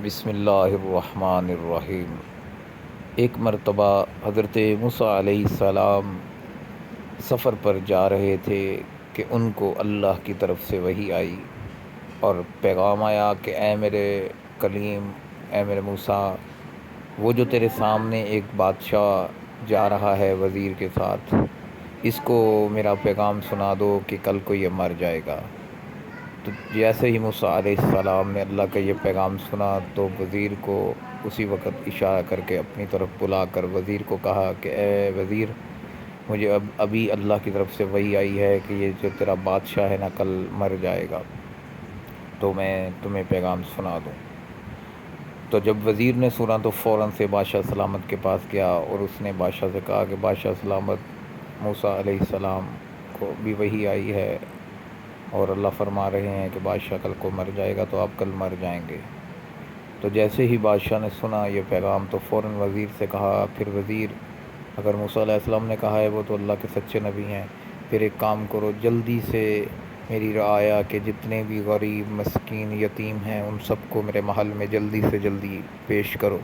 بسم اللہ الرحمن الرحیم۔ ایک مرتبہ حضرت موسیٰ علیہ السلام سفر پر جا رہے تھے کہ ان کو اللہ کی طرف سے وحی آئی اور پیغام آیا کہ اے میرے کلیم، اے میرے موسیٰ، وہ جو تیرے سامنے ایک بادشاہ جا رہا ہے وزیر کے ساتھ، اس کو میرا پیغام سنا دو کہ کل کو یہ مر جائے گا۔ تو جیسے ہی موسیٰ علیہ السلام نے اللہ کا یہ پیغام سنا تو وزیر کو اسی وقت اشارہ کر کے اپنی طرف بلا کر وزیر کو کہا کہ اے وزیر، مجھے ابھی اللہ کی طرف سے وحی آئی ہے کہ یہ جو تیرا بادشاہ ہے نا کل مر جائے گا، تو میں تمہیں پیغام سنا دوں۔ تو جب وزیر نے سنا تو فوراً سے بادشاہ سلامت کے پاس گیا اور اس نے بادشاہ سے کہا کہ بادشاہ سلامت، موسیٰ علیہ السلام کو بھی وحی آئی ہے اور اللہ فرما رہے ہیں کہ بادشاہ کل کو مر جائے گا، تو آپ کل مر جائیں گے۔ تو جیسے ہی بادشاہ نے سنا یہ پیغام تو فوراً وزیر سے کہا، پھر وزیر، اگر موسیٰ علیہ السلام نے کہا ہے وہ تو اللہ کے سچے نبی ہیں، پھر ایک کام کرو، جلدی سے میری رعایا کے جتنے بھی غریب مسکین یتیم ہیں ان سب کو میرے محل میں جلدی سے جلدی پیش کرو۔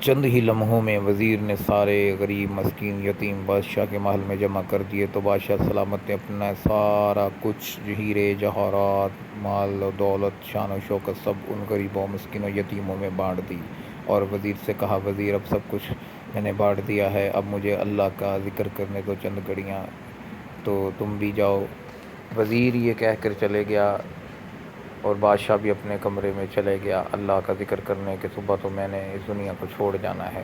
چند ہی لمحوں میں وزیر نے سارے غریب مسکین یتیم بادشاہ کے محل میں جمع کر دیے۔ تو بادشاہ سلامت نے اپنا سارا کچھ، ہیرے جواہرات، مال و دولت، شان و شوکت سب ان غریبوں مسکینوں یتیموں میں بانٹ دی اور وزیر سے کہا، وزیر اب سب کچھ میں نے بانٹ دیا ہے، اب مجھے اللہ کا ذکر کرنے دو چند گھڑیاں، تو تم بھی جاؤ۔ وزیر یہ کہہ کر چلے گیا اور بادشاہ بھی اپنے کمرے میں چلے گیا اللہ کا ذکر کرنے کہ صبح تو میں نے اس دنیا کو چھوڑ جانا ہے۔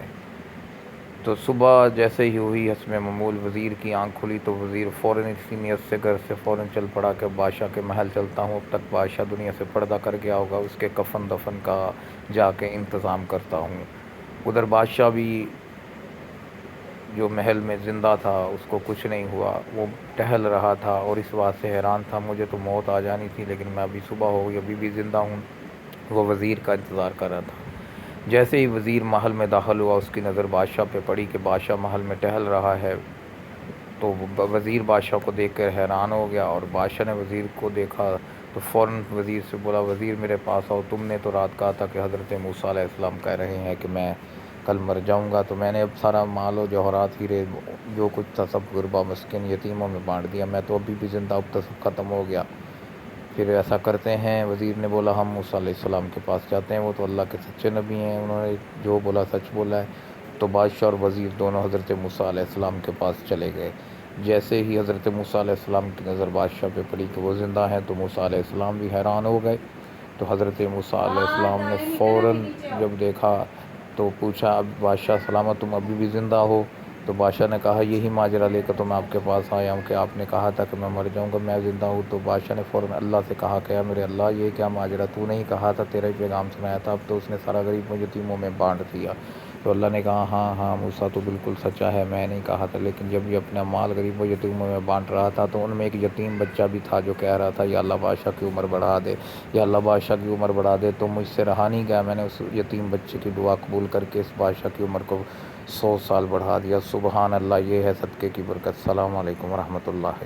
تو صبح جیسے ہی ہوئی حسب معمول وزیر کی آنکھ کھلی تو وزیر فوراً اسی نیت سے گھر سے فوراً چل پڑا کہ بادشاہ کے محل چلتا ہوں، اب تک بادشاہ دنیا سے پردہ کر گیا ہوگا، اس کے کفن دفن کا جا کے انتظام کرتا ہوں۔ ادھر بادشاہ بھی جو محل میں زندہ تھا اس کو کچھ نہیں ہوا، وہ ٹہل رہا تھا اور اس بات سے حیران تھا، مجھے تو موت آ جانی تھی لیکن میں ابھی صبح ہو گئی، ابھی بھی زندہ ہوں۔ وہ وزیر کا انتظار کر رہا تھا۔ جیسے ہی وزیر محل میں داخل ہوا اس کی نظر بادشاہ پہ پڑی کہ بادشاہ محل میں ٹہل رہا ہے، تو وزیر بادشاہ کو دیکھ کر حیران ہو گیا اور بادشاہ نے وزیر کو دیکھا تو فوراً وزیر سے بولا، وزیر میرے پاس آؤ، تم نے تو رات کہا تھا کہ حضرت موسیٰ علیہ السلام کہہ رہے ہیں کہ میں کل مر جاؤں گا، تو میں نے اب سارا مال و جوہرات، ہیرے جو کچھ تھا سب غربا مسکین یتیموں میں بانٹ دیا، میں تو ابھی بھی زندہ، اب تو سب ختم ہو گیا۔ پھر ایسا کرتے ہیں، وزیر نے بولا ہم موسیٰ علیہ السلام کے پاس جاتے ہیں، وہ تو اللہ کے سچے نبی ہیں، انہوں نے جو بولا سچ بولا ہے۔ تو بادشاہ اور وزیر دونوں حضرت موسیٰ علیہ السلام کے پاس چلے گئے۔ جیسے ہی حضرت موسیٰ علیہ السلام کی نظر بادشاہ پہ پڑی کہ وہ زندہ ہیں تو موسیٰ علیہ السلام بھی حیران ہو گئے۔ تو حضرت موسیٰ علیہ السلام نے فوراً جب دیکھا تو پوچھا، اب بادشاہ سلامت تم ابھی بھی زندہ ہو؟ تو بادشاہ نے کہا، یہی ماجرا لے کر تو میں آپ کے پاس آیا ہوں کہ آپ نے کہا تھا کہ میں مر جاؤں گا، میں زندہ ہوں۔ تو بادشاہ نے فوراً اللہ سے کہا کہ میرے اللہ، یہ کیا ماجرا، تو نہیں کہا تھا، تیرا ہی پیغام سنایا تھا، اب تو اس نے سارا غریب یتیموں میں بانٹ دیا۔ تو اللہ نے کہا، ہاں ہاں موسیٰ تو بالکل سچا ہے، میں نہیں کہا تھا، لیکن جب یہ اپنا مال غریب یتیموں میں بانٹ رہا تھا تو ان میں ایک یتیم بچہ بھی تھا جو کہہ رہا تھا، یا اللہ بادشاہ کی عمر بڑھا دے، یا اللہ بادشاہ کی عمر بڑھا دے، تو مجھ سے رہا نہیں گیا، میں نے اس یتیم بچے کی دعا قبول کر کے اس بادشاہ کی عمر کو 100 سال بڑھا دیا۔ سبحان اللہ، یہ ہے صدقے کی برکت۔ السلام علیکم ورحمۃ اللہ۔